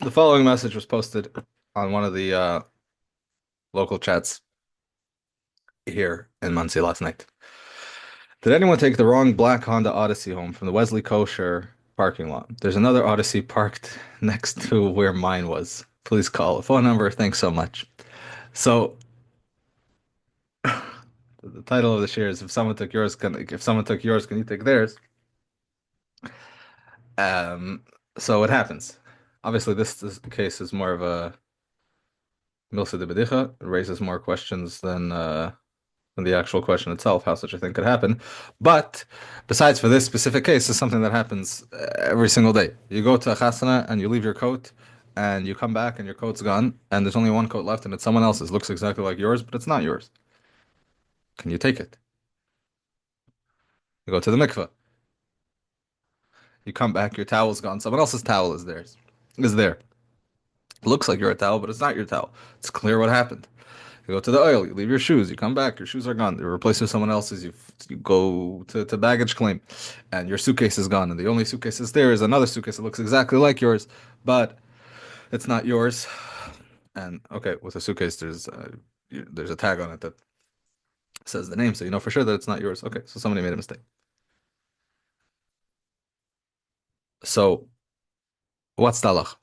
The following message was posted on one of the local chats here in Muncie last night. Did anyone take the wrong black Honda Odyssey home from the Wesley Kosher parking lot? There's another Odyssey parked next to where mine was. Please call a phone number. Thanks so much. So the title of the share is if someone took yours, can you take theirs? Um, so what happens? Obviously, this case is more of a Milsa de Bedicha. It raises more questions than the actual question itself, how such a thing could happen. But besides for this specific case, it's something that happens every single day. You go to a chasana and you leave your coat, and you come back and your coat's gone, and there's only one coat left, and it's someone else's. Looks exactly like yours, but it's not yours. Can you take it? You go to the mikveh. You come back, your towel's gone. Someone else's towel is theirs. Is there. It looks like your towel, but it's not your towel. It's clear what happened. You go to the oil, you leave your shoes, you come back, your shoes are gone. They're replaced with someone else's. You go to baggage claim, and your suitcase is gone. And the only suitcase that's there is another suitcase that looks exactly like yours, but it's not yours. And okay, with a suitcase, there's a tag on it that says the name, so you know for sure that it's not yours. Okay, so somebody made a mistake. So what's talach?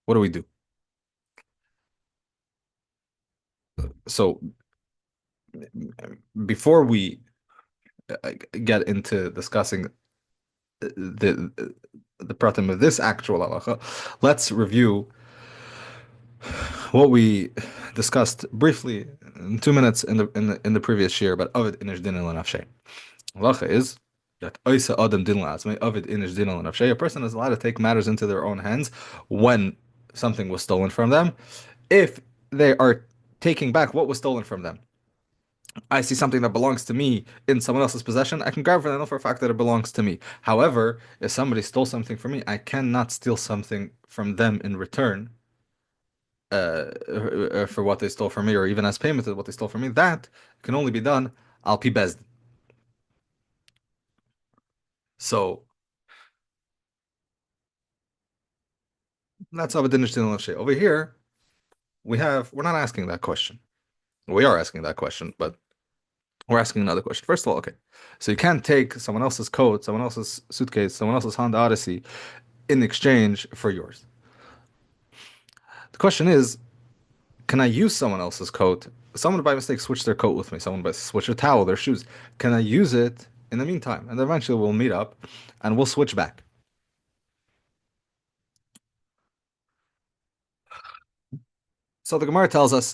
What do we do? So before we get into discussing the the pratim of this actual halacha, let's review what we discussed briefly in 2 minutes in the previous year about Ovid inish din l'nafshay. Halacha is that oisa adam din la'atzmei Ovid inish din l'nafshay. A person is allowed to take matters into their own hands when something was stolen from them, if they are taking back what was stolen from them. I see something that belongs to me in someone else's possession, I can grab it and I know for a fact that it belongs to me. However, if somebody stole something from me, I cannot steal something from them in return for what they stole from me, or even as payment of what they stole from me. That can only be done al pi bezdin. So that's Abedin Nishtin. Over here, we're not asking that question. We are asking that question, but we're asking another question. First of all, okay, so you can't take someone else's coat, someone else's suitcase, someone else's Honda Odyssey in exchange for yours. The question is, can I use someone else's coat? Someone by mistake switched their coat with me. Someone by switched their towel, their shoes. Can I use it in the meantime? And eventually we'll meet up and we'll switch back. So the Gemara tells us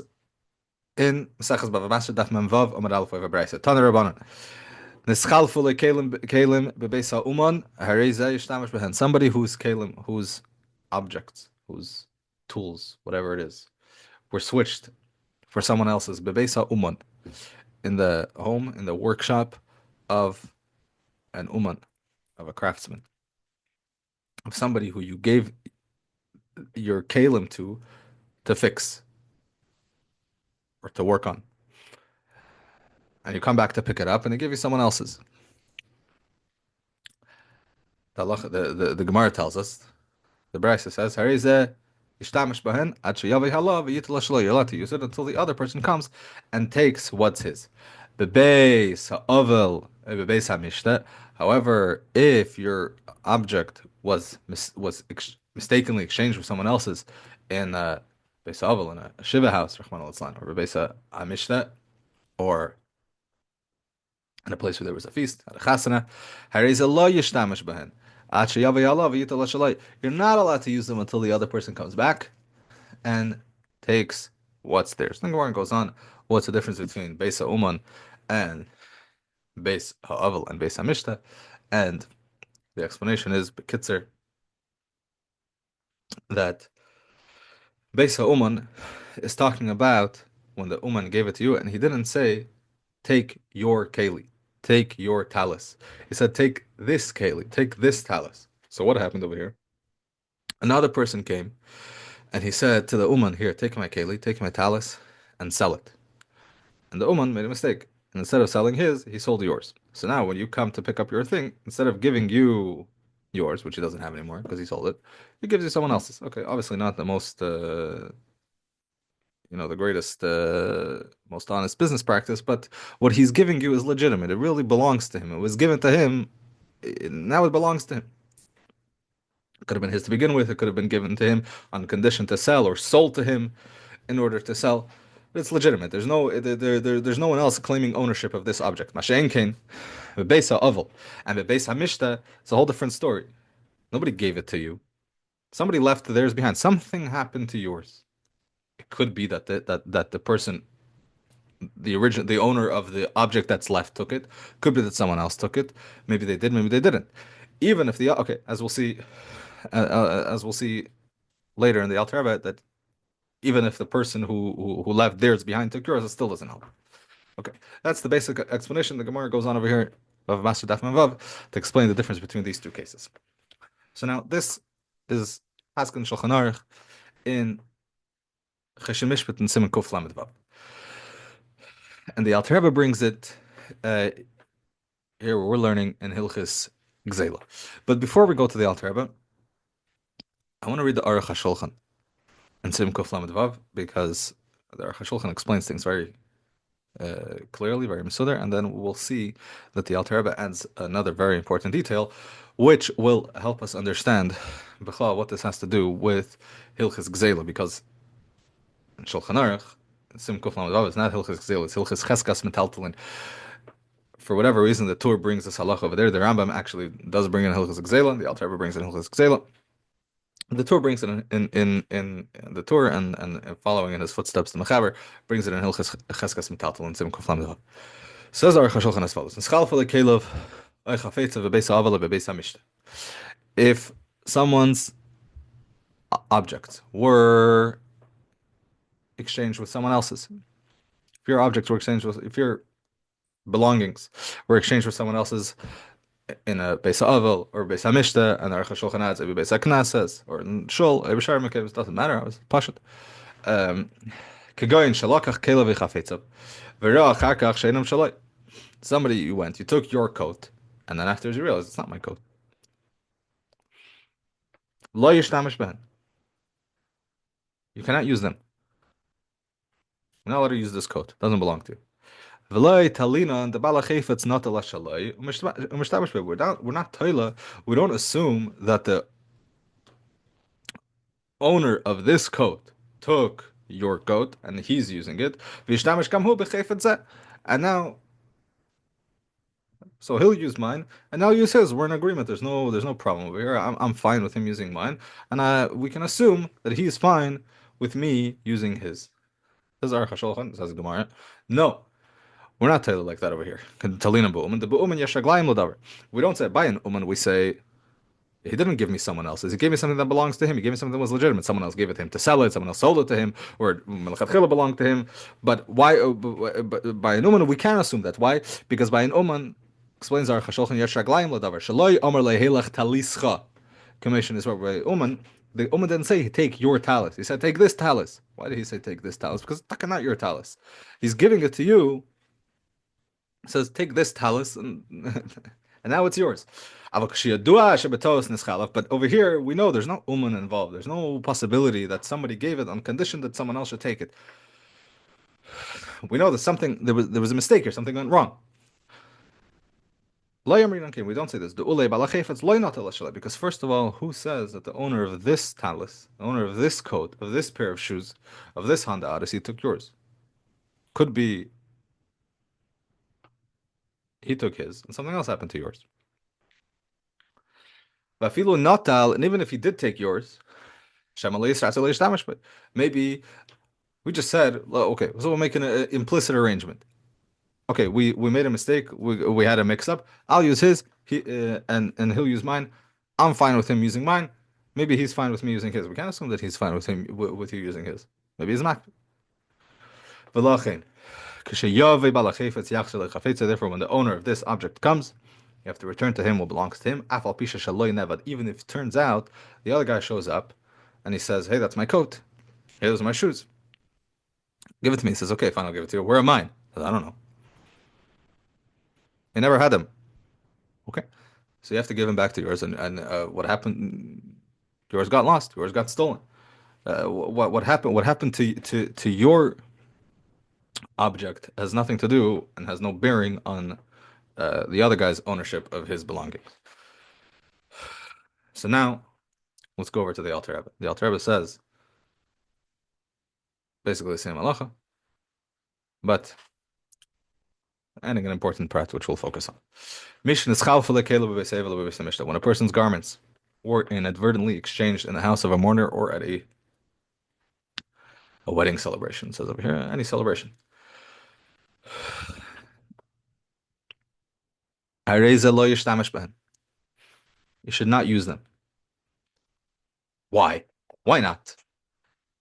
in Maseches Bava Basra Daf Mem Vav Amud Aleph Oiva Brayse. Tana Rabbonim. Nischalfu lekelim bebeis ha'uman harei zeh yishtamish behen. Somebody whose kelim, whose objects, whose tools, whatever it is, were switched for someone else's bebeis ha'uman, in the home, in the workshop of an uman, of a craftsman, of somebody who you gave your kalim to fix or to work on. And you come back to pick it up and they give you someone else's. The Gemara tells us, the Brisa says, you're allowed to use it until the other person comes and takes what's his. However, if your object was mistakenly exchanged with someone else's in a Beis Avel, in a Shiva house, or Beis Hamishta, or in a place where there was a feast, at a chasana, you're not allowed to use them until the other person comes back and takes what's theirs. Then Gemara goes on, what's the difference between Beis Ha'uman and Beis Ha'avel and Beis Hamishta? And the explanation is, Bekitzer, that Beis Ha'uman is talking about when the Uman gave it to you, and he didn't say, take your keli, take your talis. He said, take this keli, take this talis. So what happened over here? Another person came, and he said to the Uman, here, take my keli, take my talis, and sell it. And the Uman made a mistake. And instead of selling his, he sold yours. So now when you come to pick up your thing, instead of giving you yours, which he doesn't have anymore because he sold it. He gives you someone else's. Okay, obviously not the most, the greatest, most honest business practice, but what he's giving you is legitimate. It really belongs to him. It was given to him. Now it belongs to him. It could have been his to begin with. It could have been given to him on condition to sell or sold to him in order to sell. But it's legitimate. There's no one else claiming ownership of this object. Masha'en kain, bebeisa oval, and bebeisa mishta. It's a whole different story. Nobody gave it to you. Somebody left theirs behind. Something happened to yours. It could be that the person, the owner of the object that's left took it. Could be that someone else took it. Maybe they did. Maybe they didn't. Even if okay, as we'll see later in the Alter Rebbe, that even if the person who left theirs behind took yours, it still doesn't help. Okay, that's the basic explanation. The Gemara goes on over here of Master Daf Vav to explain the difference between these two cases. So now this is Paskin Shulchan Aruch in Chesed Mishpat and Siman Kuf Lamed Vav, and the Alter Rebbe brings it here. We're learning in Hilchos Gezeilah. But before we go to the Alter Rebbe, I want to read the Aruch HaShulchan and Siman Kuf Lamed Vav, because the Aruch HaShulchan explains things very clearly, very mesudar, and then we'll see that the Alter Rebbe adds another very important detail, which will help us understand B'chlal what this has to do with Hilchos Gezeilah, because in Shulchan Aruch, Siman Kuf Lamed Vav, it's not Hilchos Gezeilah, it's Hilchos Cheskas Metaltalin. For whatever reason, the Torah brings this halach over there. The Rambam actually does bring in Hilchos Gezeilah. The Alter Rebbe brings in Hilchos Gezeilah. The Torah brings it in the Torah, and following in his footsteps, the Mechaber brings it in Hilchos Cheskas Metaltal and Siman Kuf Lamed Vav. Says our Chashulchan as follows: if someone's objects were exchanged with someone else's, if your objects were exchanged with, if your belongings were exchanged with someone else's in a Beis Avel or Beis Hamishta, and the Aruch HaShulchan adds maybe Beis HaKnesses or in Shul, Ebishar Mekev, it doesn't matter. I was Pashut. Kegoyin shalakach kelev v'chafetzav v'ra achar kach sheinam shaloi. Somebody, you took your coat, and then afterwards you realize it's not my coat. Lo yishtamish behen. You cannot use them. You're not allowed to use this coat. It doesn't belong to you. V'loi talina, and the balachefetz not ala shaloi. We're not toila. We don't assume that the owner of this coat took your coat and he's using it. V'yishtamish kamhu b'chefetz zeh. And now, so he'll use mine, and I'll use his. We're in agreement. There's no problem over here. I'm fine with him using mine, and we can assume that he's fine with me using his. This is Aruch HaShulchan. Says Gemara. No, we're not telling like that over here. Talina b'uman. The b'uman yeshaglayim l'davar. We don't say by an uman. We say he didn't give me someone else's. He gave me something that belongs to him. He gave me something that was legitimate. Someone else gave it to him to sell it. Someone else sold it to him, or melchatchila belonged to him. But why? By an uman, we can assume that. Why? Because by an uman, explains our Chashulchan Yeshaglayim Ladavar. Shaloi Omer Lehelach Talischa. Commission is what by Uman. The Uman didn't say take your talus. He said take this talus. Why did he say take this talus? Because it's not your talus. He's giving it to you. He says take this talus, and now it's yours. But over here we know there's no Uman involved. There's no possibility that somebody gave it on condition that someone else should take it. We know that there was a mistake here. Something went wrong. We don't say this. Because first of all, who says that the owner of this talus, the owner of this coat, of this pair of shoes, of this Honda Odyssey took yours? Could be he took his, and something else happened to yours. And even if he did take yours, maybe we just said, okay, so we'll make an implicit arrangement. Okay, we made a mistake. We had a mix-up. I'll use his, and he'll use mine. I'm fine with him using mine. Maybe he's fine with me using his. We can't assume that he's fine with him with you using his. Maybe he's not. Therefore, when the owner of this object comes, you have to return to him what belongs to him. Even if it turns out the other guy shows up and he says, "Hey, that's my coat. Hey, those are my shoes. Give it to me." He says, "Okay, fine, I'll give it to you. Where are mine?" He says, "I don't know. I never had them." Okay. So you have to give him back to yours. And what happened? Yours got lost. Yours got stolen. What happened? What happened to your object has nothing to do and has no bearing on the other guy's ownership of his belongings. So now let's go over to the Alter Rebbe. The Alter Rebbe says basically the same halacha, but adding an important part which we'll focus on. When a person's garments were inadvertently exchanged in the house of a mourner or at a wedding celebration, it says over here, any celebration. You should not use them. Why? Why not?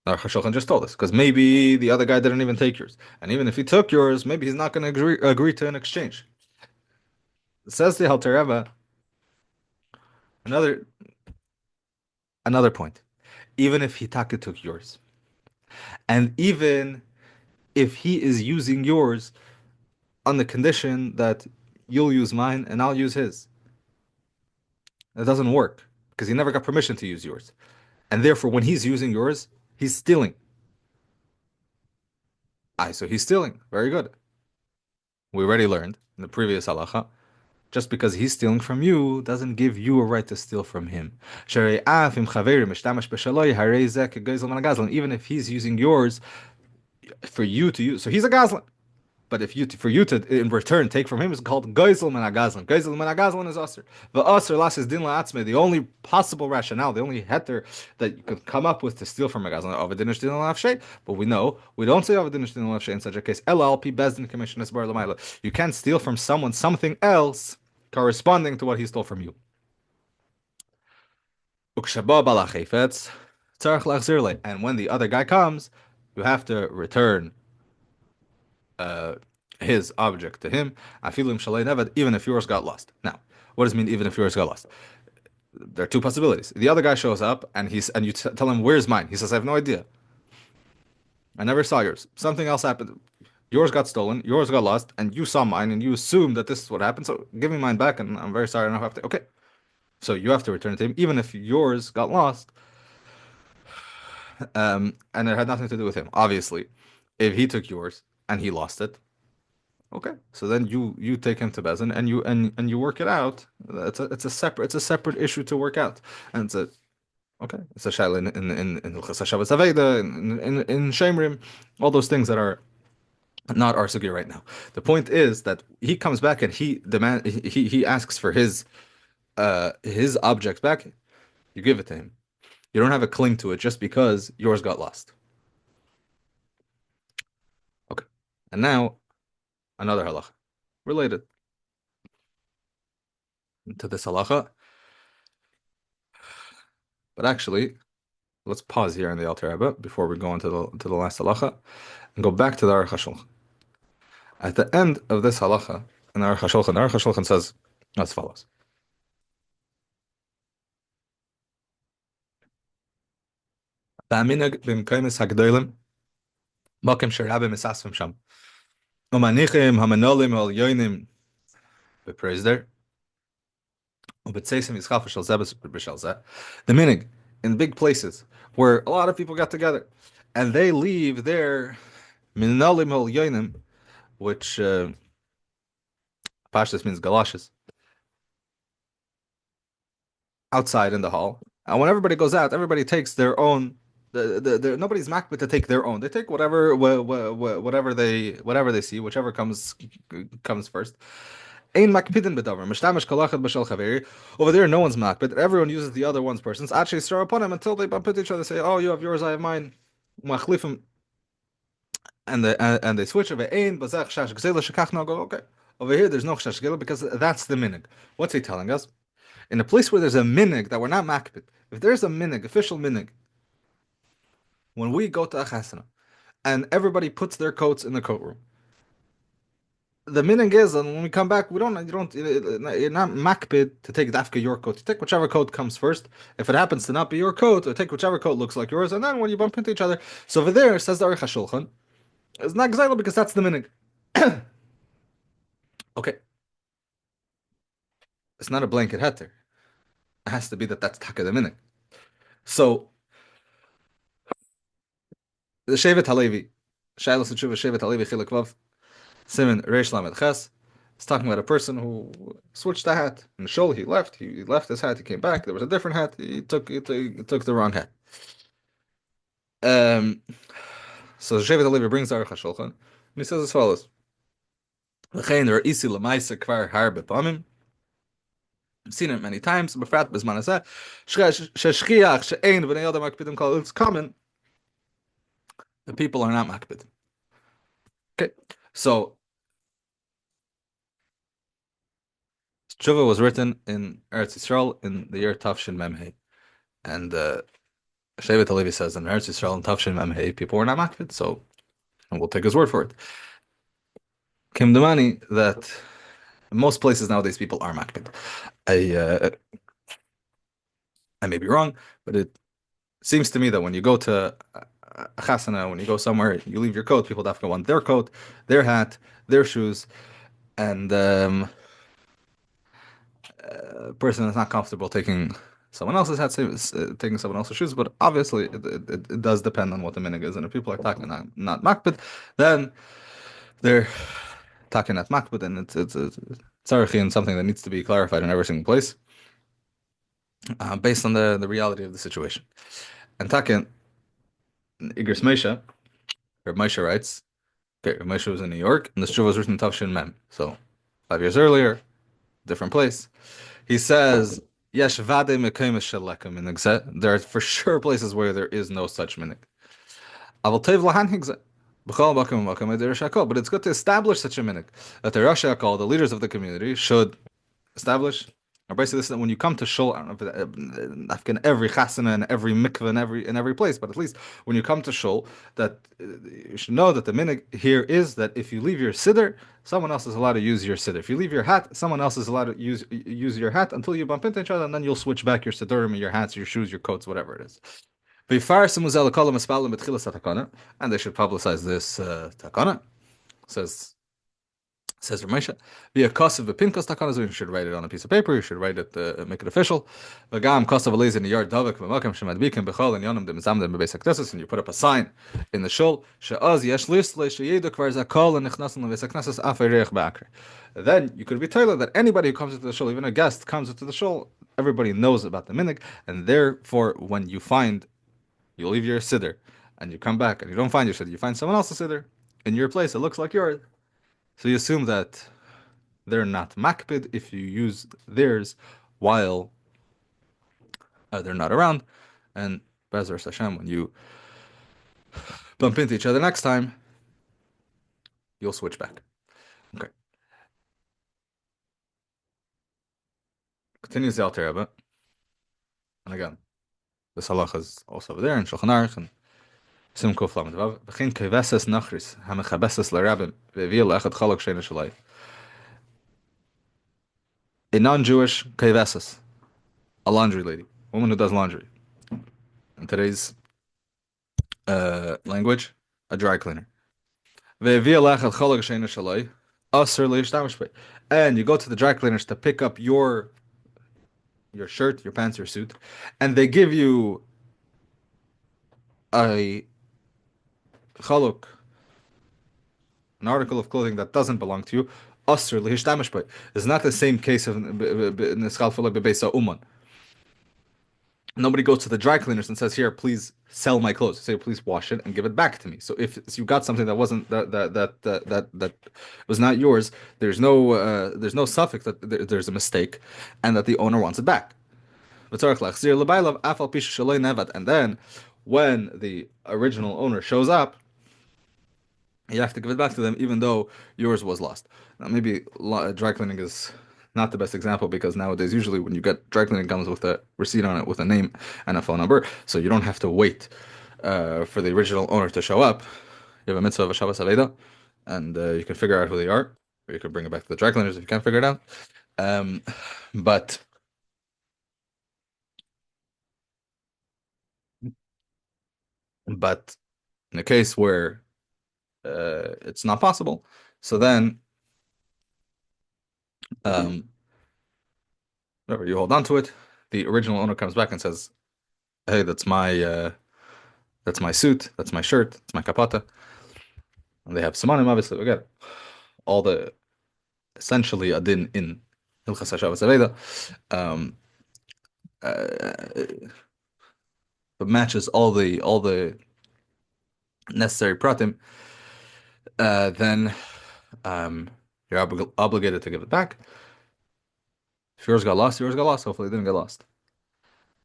Our Shulchan just told us, because maybe the other guy didn't even take yours. And even if he took yours, maybe he's not going to agree to an exchange. It says the Alter Rebbe, another point. Even if Hitaka took yours, and even if he is using yours on the condition that you'll use mine and I'll use his, that doesn't work because he never got permission to use yours. And therefore, when he's using yours, he's stealing. So he's stealing. Very good. We already learned in the previous halacha, just because he's stealing from you doesn't give you a right to steal from him. Even if he's using yours for you to use, so he's a gazlan. But for you to in return take from him is called gezel min hagazlan. Gezel min hagazlan is aser. The aser lasis din la'atzme. The only possible rationale, the only heter that you could come up with to steal from a gazlan, avadinish din la'afshay. But we know we don't say avadinish din la'afshay in such a case. LLP bezdin commission bar l'mayla. You can't steal from someone something else corresponding to what he stole from you. Ukshaba balachefetz tzarich lachzir le. And when the other guy comes, you have to return his object to him, even if yours got lost. Now, what does it mean even if yours got lost? There are two possibilities. The other guy shows up and you tell him, "Where's mine?" He says, "I have no idea. I never saw yours. Something else happened. Yours got stolen, yours got lost, and you saw mine and you assumed that this is what happened. So give me mine back, and I'm very sorry I don't have to." Okay. So you have to return it to him, even if yours got lost. And it had nothing to do with him. Obviously, if he took yours and he lost it, okay, so then you take him to Bezin and you work it out. It's a separate issue to work out, and it's a shaila in Hilchos Shabbos Aveda in Shemrim, all those things that are not our sugi right now. The point is that he comes back and he asks for his object back. You give it to him. You don't have a cling to it just because yours got lost. Okay, and now another halacha related to this halacha. But actually, let's pause here in the Alter Rebbe before we go into the last halacha and go back to the Aruch HaShulchan. At the end of this halacha, in the Aruch HaShulchan says as follows. Ba'aminag b'mkaymis hagdolim makim sherabim esasvim sham umanichim hamanolim al yoinim beprezder ubetzesim yischalfa shel zebes b'shel zeh. The minig in big places where a lot of people got together and they leave their minolim al yoinim, which Pashtus means galoshes, outside in the hall. And when everybody goes out, everybody takes their own. Nobody's makbid to take their own. They take whatever they see, whichever comes first. Ein makpidin bedavar. Mishtamish kalachat b'shel chaveri. Over there, no one's makbid. Everyone uses the other one's person's. Actually, stir upon him until they bump into each other. Say, "Oh, you have yours, I have mine." Machlifim, and they switch. Over ein bazach shash gzeilah shekach no go. Okay, over here there's no shash gzeilah because that's the minig. What's he telling us? In a place where there's a minig that we're not makbid, if there's a minig, official minig, when we go to a chasana and everybody puts their coats in the coat room, the minig is, and when we come back, you're not makbid to take dafka your coat. You take whichever coat comes first. If it happens to not be your coat, or take whichever coat looks like yours, and then when you bump into each other, so over there, says the Aruch HaShulchan, it's not gzeilah because that's the minig. Okay. It's not a blanket heter. It has to be that that's taka the minik. So the Shevet Halevi, Shailos Tshuva Shevet Halevi Chilek Vav, Simin Reish Lamed Ches, is talking about a person who switched the hat. In the shul, he left. He left his hat. He came back. There was a different hat. He took the wrong hat. Um, so Shevet Halevi brings the Aruch HaShulchan, and he says as follows: L'chein re'isi l'maisa kvar harbe pamim. I've seen it many times. Befrat b'zman hazeh, sheshchiach she'ein v'nei adam makpidim kol. It's common. The people are not makpid. Okay, so Tshuva was written in Eretz Yisrael in the year Tafshin Memhei, and Shevet Halevi says in Eretz Yisrael in Tafshin Memhei people were not makpid, so and we'll take his word for it. Kim Damani that in most places nowadays people are makpid. I may be wrong, but it seems to me that when you go to a chasana, when you go somewhere, you leave your coat, people definitely want their coat, their hat, their shoes, and a person is not comfortable taking someone else's hat, taking someone else's shoes, but obviously it does depend on what the minig is, and if people are talking not makbid, then they're talking at makbid, and it's tzarchi and something that needs to be clarified in every single place, based on the reality of the situation. And taken Igros Moshe, or Moshe writes, okay, Moshe was in New York, and the Shuvah was written in Tafshin Mem, so 5 years earlier, different place. He says, Yesh vade mekayim shelekim in Gzeh. There are for sure places where there is no such minik. Aval tev lahan higzeh. But it's good to establish such a minik that the Rosh HaKol, the leaders of the community, should establish. Or basically, this is when you come to shul, I don't know if in every chasana and every mikveh in every place, but at least when you come to shul, that you should know that the minig here is that if you leave your siddur, someone else is allowed to use your siddur. If you leave your hat, someone else is allowed to use your hat until you bump into each other, and then you'll switch back your siddurim, your hats, your shoes, your coats, whatever it is. And they should publicize this takana. Says Ramesha, be a kosev v'pinkas takanas. You should write it on a piece of paper. You should write it, make it official. V'gam kosev alez in the yard davik v'makam shemadbikim b'chol and yonim demizamdem b'beis hakneses. And you put up a sign in the shul. She'az yesh lisle sheyedu kvar zakol and nichnasim l'beis hakneses afay reich ba'akre. Then you could be told that anybody who comes into the shul, even a guest comes into the shul, everybody knows about the minig, and therefore when you leave your siddur, and you come back and you don't find your siddur, you find someone else's siddur in your place. It looks like yours. So you assume that they're not makpid if you use theirs while they're not around. And Bezras Hashem, when you bump into each other next time, you'll switch back. Okay. Continues the Alter Rebbe. And again, this halacha is also over there in Shulchan Aruch and Sim Kuf Lamed Vav. V'chin keveses nachris hamechabeses l'rabim ve'vil le'echad chalak sheina shalai. A non-Jewish keveses, a laundry lady, a woman who does laundry. In today's language, a dry cleaner. And you go to the dry cleaners to pick up your shirt, your pants, your suit, and they give you a chaluk, an article of clothing that doesn't belong to you. It's not the same case of uman. Nobody goes to the dry cleaners and says, "Here, please sell my clothes." They say, "Please wash it and give it back to me." So if you got something that wasn't that was not yours, there's no suffix that there's a mistake, and that the owner wants it back. And then when the original owner shows up, you have to give it back to them, even though yours was lost. Now, maybe dry cleaning is not the best example because nowadays, usually when you get dry cleaning, comes with a receipt on it with a name and a phone number, so you don't have to wait for the original owner to show up. You have a mitzvah of a Shabbos Aveda, and you can figure out who they are, or you can bring it back to the dry cleaners if you can't figure it out. But in a case where it's not possible, so then Whatever, you hold on to it. The original owner comes back and says, "Hey, that's my suit, that's my shirt, that's my kapata." And they have simonim, obviously. Again, all the essentially a din in Hilchos Gezeilah, um, uh, but matches all the necessary pratim. Then you're obligated to give it back. If yours got lost, yours got lost. Hopefully, it didn't get lost.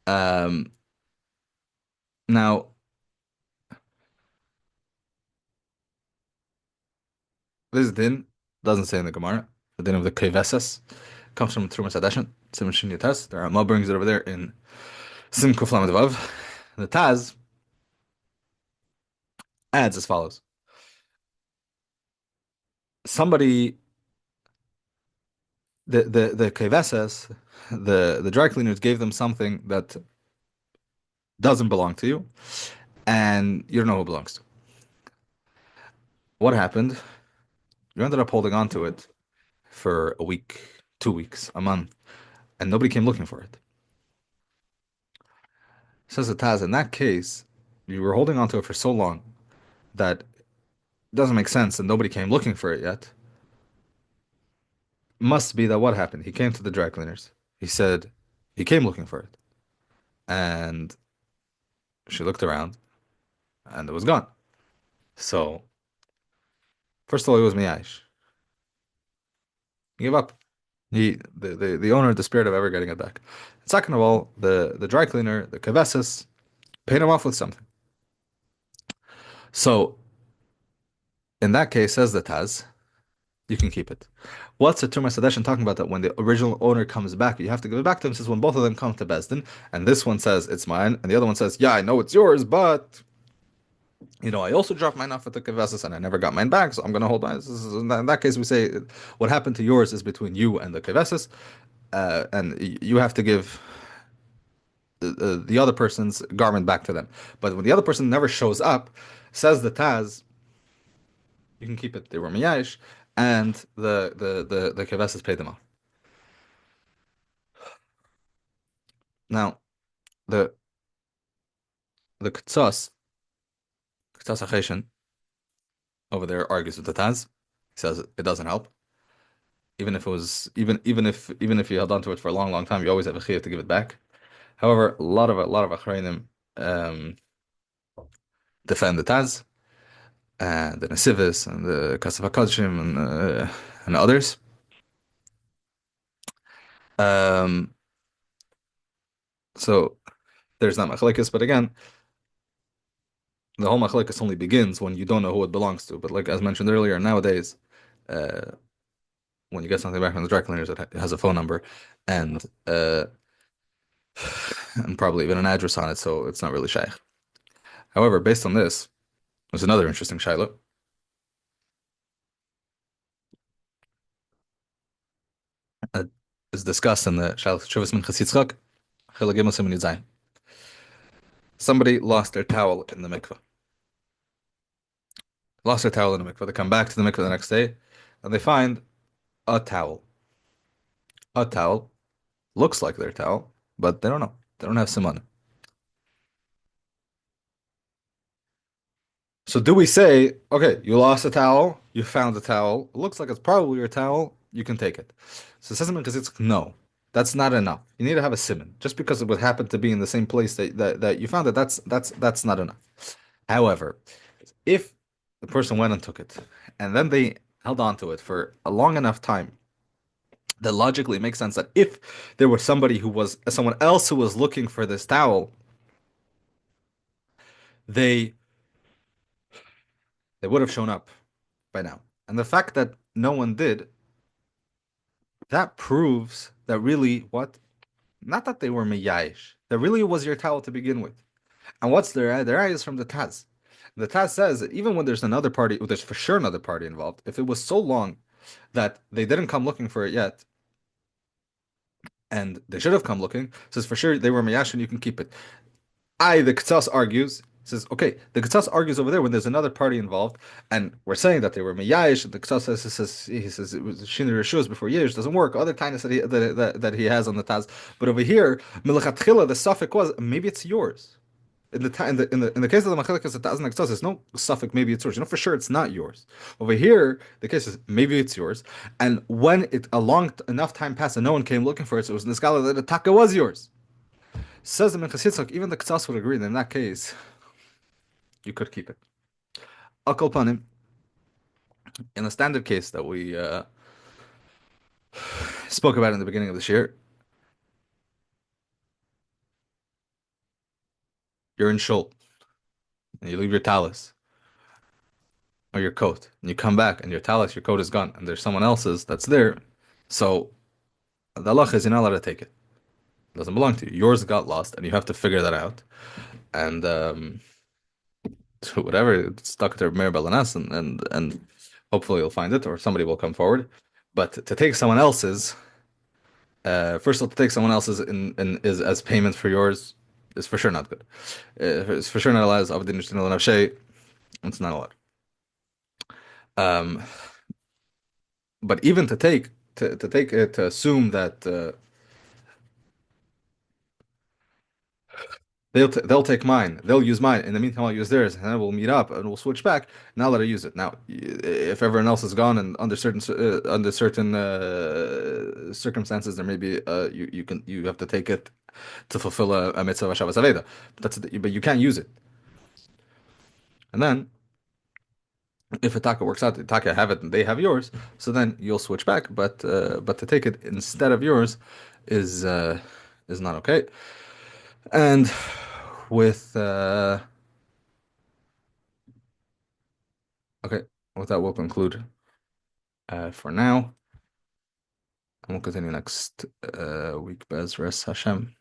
Um, Now, this din doesn't say in the Gemara. The din of the keveses comes from Trumas Hadeshin, Simon Shin Yates. There are Mo brings it over there in Sim Kuf Lamed Vav. The Taz adds as follows: somebody, the keveses, the dry cleaners gave them something that doesn't belong to you, and you don't know who it belongs to. What happened? You ended up holding on to it for a week, 2 weeks, a month, and nobody came looking for it. Says the Taz, in that case, you were holding on to it for so long that it doesn't make sense and nobody came looking for it yet. Must be that what happened? He came to the dry cleaners. He said he came looking for it. And she looked around and it was gone. So, first of all, it was Miyash. He gave up. The owner despaired of ever getting it back. Second of all, the dry cleaner, the kavesis, paid him off with something. So, in that case, says the Taz, you can keep it. What's the Tumas Hadeshin talking about? That when the original owner comes back, you have to give it back to him. Says when both of them come to Bezdin, and this one says it's mine, and the other one says, yeah, I know it's yours, but I also dropped mine off at the Kavasas and I never got mine back, so I'm gonna hold mine. In that case, we say what happened to yours is between you and the Kavasas, and you have to give the other person's garment back to them. But when the other person never shows up, says the Taz, you can keep it. They were miyash, and the Kavasas paid them off. Now, the the Ktsas Acheshin over there argues with the Taz. He says it doesn't help. Even if it was even if you held on to it for a long, long time, you always have a chiyuv to give it back. However, a lot of Achrayim defend the Taz and the Nesivis and the Kasaf HaKodshim and others. Um, so there's not machlekes, but again, the whole machlekes only begins when you don't know who it belongs to. But like as mentioned earlier, nowadays, uh, when you get something back from the dry cleaners, it has a phone number and and probably even an address on it, so it's not really shaykh. However, based on this, there's another interesting shaila. That is discussed in the Shaila Shuvas Min Chasitzchak, Chilagim Siman Yud. Somebody lost their towel in the mikveh. Lost their towel in the mikveh. They come back to the mikveh the next day, and they find a towel. A towel looks like their towel, but they don't know. They don't have siman. So do we say, okay, you lost a towel, you found a towel, it looks like it's probably your towel, you can take it. So it says because it's no, that's not enough. You need to have a simon. Just because it would happen to be in the same place that you found it, that's not enough. However, if the person went and took it, and then they held on to it for a long enough time, that logically makes sense that if there was someone else who was looking for this towel, they they would have shown up by now. And the fact that no one did, that proves that really what? Not that they were miyayish. That really was your towel to begin with. And what's their eye is from the Taz. The Taz says that even when there's another party, there's for sure another party involved. If it was so long that they didn't come looking for it yet, and they should have come looking, says for sure they were miyash and you can keep it. The Ktsas argues says, okay, the Ketzos argues over there when there's another party involved, and we're saying that they were Meyayish, and the Ketzos says it was Shinur Rishus before Yesh, doesn't work. Other kindness that he has on the Taz. But over here, Milichatchila, the suffix was, maybe it's yours. In the case of the Machalikas at Taz and Ketzos, there's no suffix, maybe it's yours. You know for sure it's not yours. Over here, the case is, maybe it's yours. And when a long enough time passed and no one came looking for it, so it was in the scholar that the Taka was yours. Says the Minchas Yitzchak, even the Ketzos would agree that in that case, you could keep it. Akol panim, in the standard case that we spoke about in the beginning of this year, you're in shul and you leave your talis or your coat, and you come back and your talis, your coat is gone, and there's someone else's that's there. So the halach is you're not allowed to take it. It doesn't belong to you. Yours got lost, and you have to figure that out. And whatever, it's stuck to Mir Balanas, and hopefully you'll find it, or somebody will come forward. But to take someone else's, first of all, to take someone else's in is as payment for yours is for sure not good. It's for sure not allowed. It's not allowed. Um, but even to assume that they'll take mine, they'll use mine. In the meantime, I'll use theirs, and then we'll meet up and we'll switch back. Now let her use it. Now, if everyone else is gone and under certain circumstances, there may be you have to take it to fulfill a mitzvah of Shabbos Aveda. But you can't use it. And then if a taka works out, the taka have it and they have yours, so then you'll switch back. But to take it instead of yours is not okay. And with okay, with that we'll conclude for now, and we'll continue next week. Bezras Hashem.